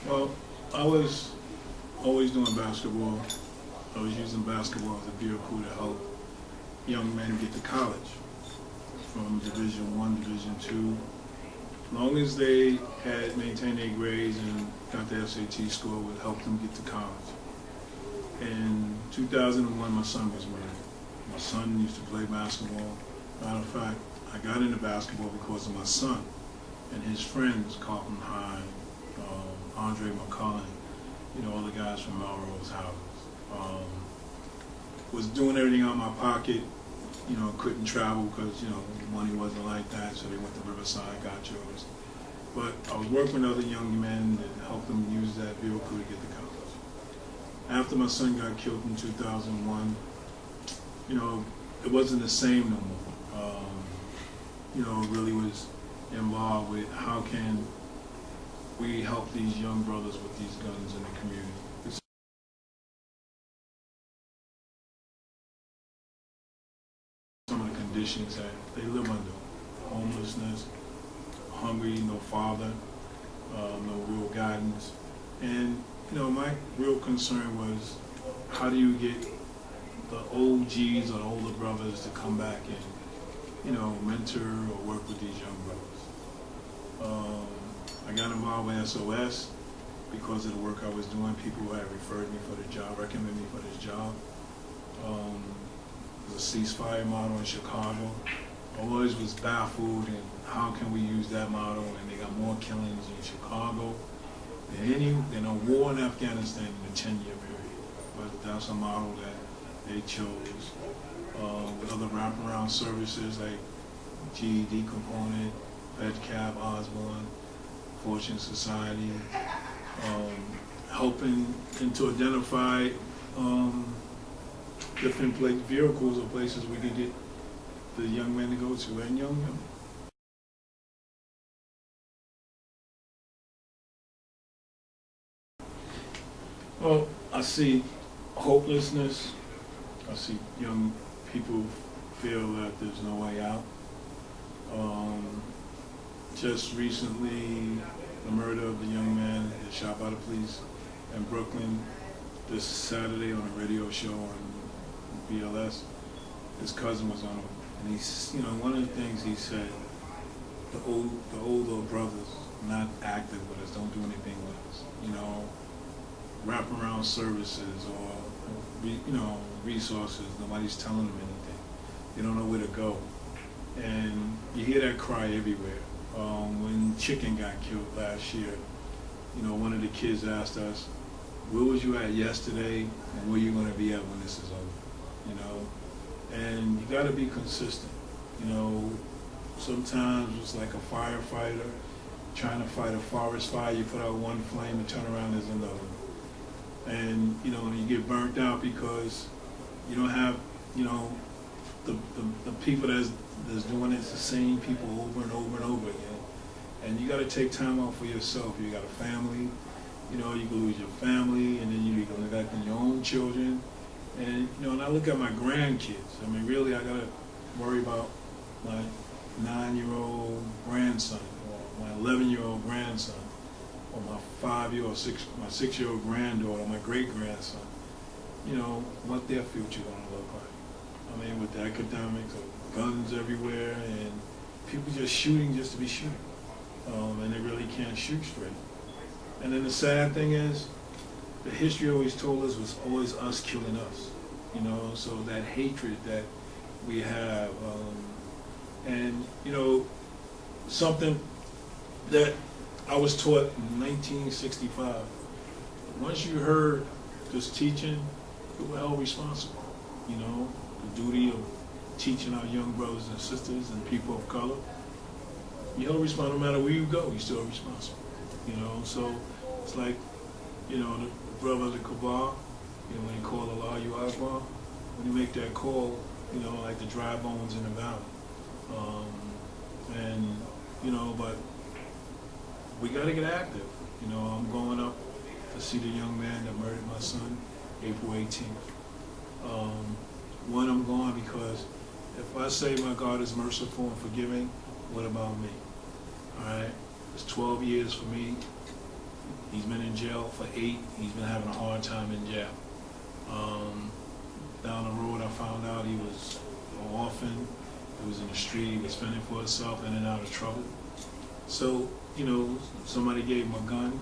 Well, I was always doing basketball. I was using basketball as a vehicle to help young men get to college from Division One, Division Two. As long as they had maintained their grades and got their SAT score, would help them get to college. In 2001, my son was married. My son used to play basketball. Matter of fact, I got into basketball because of my son and his friends, Carlton High, Andre McCullen, all the guys from Melrose Houses. Was doing everything out of my pocket, couldn't travel because, money wasn't like that, so they went to Riverside, got yours. But I was working with other young men and helped them use that vehicle to get to college. After my son got killed in 2001, it wasn't the same no more. Really was involved with how can we help these young brothers with these guns in the community. Some of the conditions that they live under: homelessness, hungry, no father, no real guidance. And my real concern was, how do you get the OGs or the older brothers to come back and mentor or work with these young brothers? I got involved with SOS because of the work I was doing. People had referred me for the job, recommended me for this job. There's a ceasefire model in Chicago. I always was baffled in how can we use that model, and they got more killings in Chicago than a war in Afghanistan in a 10-year period. But that's a model that they chose. With other wraparound services like GED component, FedCap, Osborne, Fortune Society, helping and to identify different vehicles or places we could get the young men to go to, and young women. Well, I see hopelessness. I see young people feel that there's no way out. Just recently, the murder of the young man that shot by the police in Brooklyn this Saturday on a radio show on BLS. His cousin was on him, and he's, one of the things he said, the older brothers not active with us, don't do anything with us, wraparound services or resources. Nobody's telling them anything. They don't know where to go, and you hear that cry everywhere. When Chicken got killed last year, one of the kids asked us, "Where was you at yesterday, and where are you going to be at when this is over?" And you got to be consistent. Sometimes it's like a firefighter trying to fight a forest fire. You put out one flame and turn around, there's another. And you get burnt out because you don't have the people that's doing it, it's the same people over and over and over again. And you got to take time out for yourself. You got a family, you can lose your family, and then you can neglect your own children. And and I look at my grandkids. I mean, really, I got to worry about my 9-year-old grandson, or my 11-year-old grandson, or my 6-year-old granddaughter, or my great-grandson. What their future gonna look like. I mean, with the academics, guns everywhere, and people just shooting just to be shooting, and they really can't shoot straight. And then the sad thing is, the history always told us was always us killing us. So that hatred that we have, and something that I was taught in 1965. Once you heard this teaching, you were held responsible. The duty of teaching our young brothers and sisters and people of color. You're held responsible no matter where you go. You're still responsible. So it's like, the brother of the Kabar. When you call Allah, you Akbar. When you make that call, like the dry bones in the valley. But we got to get active. I'm going up to see the young man that murdered my son, April 18th. One, I'm going because if I say my God is merciful and forgiving, what about me? All right? It's 12 years for me. He's been in jail for 8. He's been having a hard time in jail. Down the road, I found out he was an orphan. He was in the street. He was fending for himself, in and out of trouble. So, somebody gave him a gun,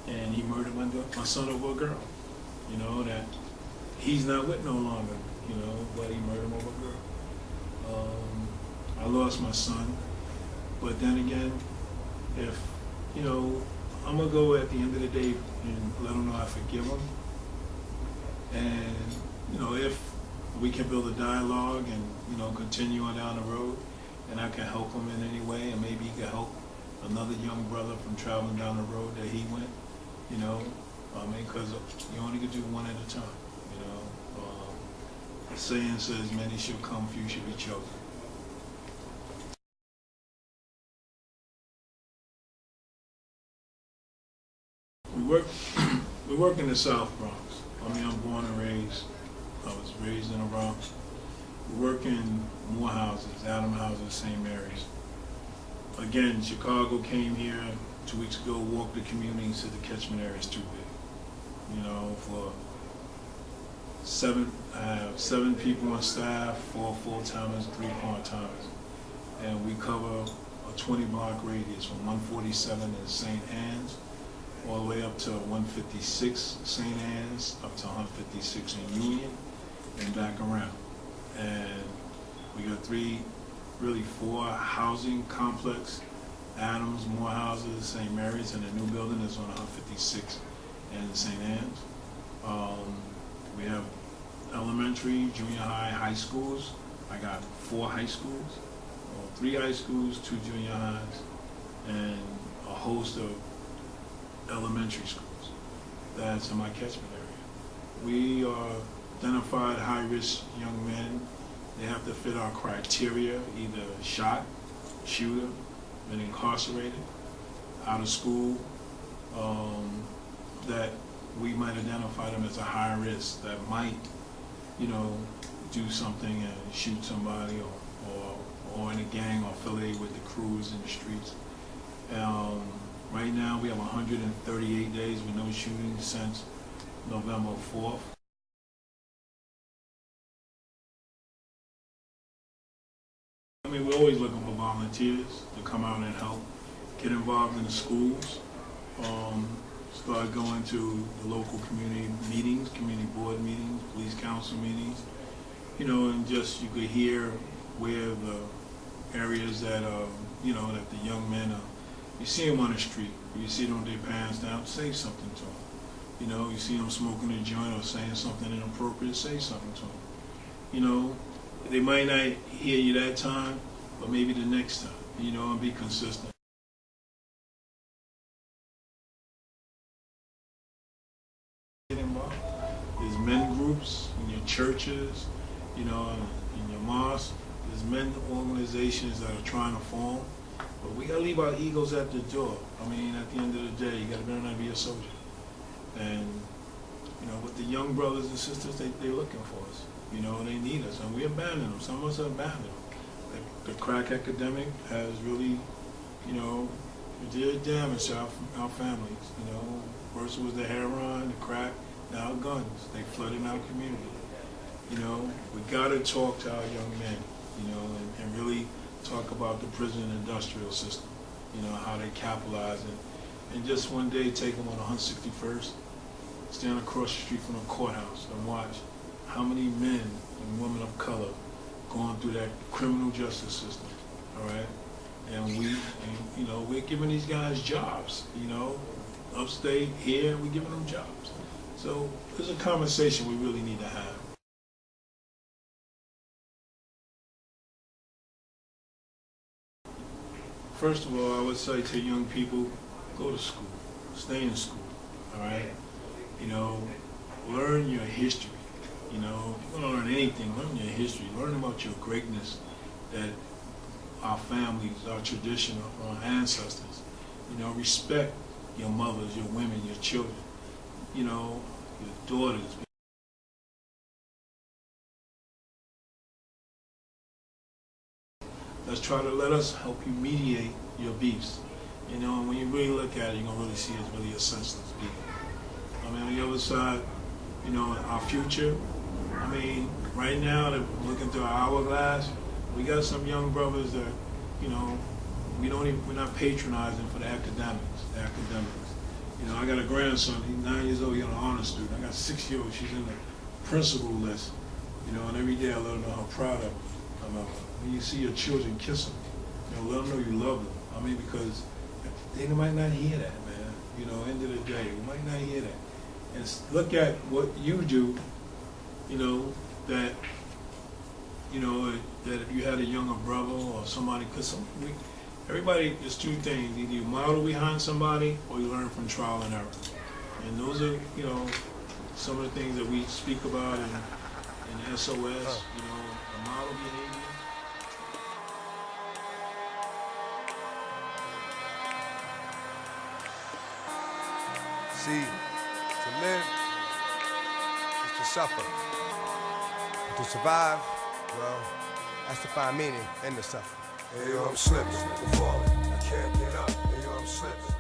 and he murdered my son over a girl. That he's not with no longer, but he murdered him over a girl. I lost my son, but then again, if, I'm going to go at the end of the day and let him know I forgive him. And, if we can build a dialogue and, continue on down the road, and I can help him in any way, and maybe he can help another young brother from traveling down the road that he went, because you only can do one at a time, The saying says, many shall come, few shall be chosen. We work in the South Bronx. I'm born and raised. I was raised in the Bronx. We work in Morehouses, Adams Houses, St. Mary's. Again, Chicago came here 2 weeks ago, walked the community, and said the catchment area is too big. I have 7 people on staff, 4 full-timers, 3 part-timers. And we cover a 20-block radius from 147 in St. Anne's all the way up to 156 St. Anne's, up to 156 in Union, and back around. And we got 4 housing complex, Adams, Morehouses, St. Mary's, and the new building is on 156 and St. Anne's. We have elementary, junior high, high schools. I got 4 high schools, 3 high schools, 2 junior highs, and a host of elementary schools. That's in my catchment area. We are identified high-risk young men. They have to fit our criteria, either shot, shooter, been incarcerated, out of school, that we might identify them as a high risk that might, do something and shoot somebody or in a gang or affiliated with the crews in the streets. Right now we have 138 days with no shooting since November 4th. We're always looking for volunteers to come out and help, get involved in the schools, start going to the local community meetings, community board meetings, police council meetings, and just you could hear where the areas that, that the young men are. You see them on the street, you see them with their pants down, say something to them. You see them smoking a joint or saying something inappropriate, say something to them. They might not hear you that time, but maybe the next time, and be consistent. Get involved. There's men groups in your churches, in your mosques. There's men organizations that are trying to form. But we gotta leave our egos at the door. At the end of the day, you gotta learn how to be a soldier. And, with the young brothers and sisters, they're looking for us. They need us, and we abandon them. Some of us abandon them. The crack epidemic has really, it did damage to our families. First it was the heroin, the crack, now guns. They flooded our community. We gotta talk to our young men, and really talk about the prison industrial system, how they capitalize it. And just one day take them on 161st, stand across the street from the courthouse and watch how many men and women of color going through that criminal justice system, all right? And we're giving these guys jobs, upstate here, we're giving them jobs. So there's a conversation we really need to have. First of all, I would say to young people, go to school, stay in school, all right? Learn your history. If you're gonna learn anything, learn your history. Learn about your greatness, that our families, our tradition, our ancestors. Respect your mothers, your women, your children, your daughters. Let's try to let us help you mediate your beefs. You know, and when you really look at it, you're gonna really see it's really a senseless people. I mean, on the other side, you know, our future. I mean, right now, looking through our hourglass, we got some young brothers that, you know, we're not patronizing for the academics. You know, I got a grandson, he's 9 years old, he's an honor student. I got a 6-year-old, she's in the principal list. You know, and every day I let them know how proud of them. When you see your children kiss them, you know, let them know you love them. I mean, because they might not hear that, man. You know, end of the day, they might not hear that. And look at what you do, you know, that if you had a younger brother or somebody, because everybody, there's two things: either you model behind somebody or you learn from trial and error. And those are, you know, some of the things that we speak about in SOS. You know, the model behavior. See, to live is to suffer. To survive, well, that's to find meaning in the suffering. Hey yo, I'm slipping, I'm falling, I can't get up. Hey yo, I'm slipping.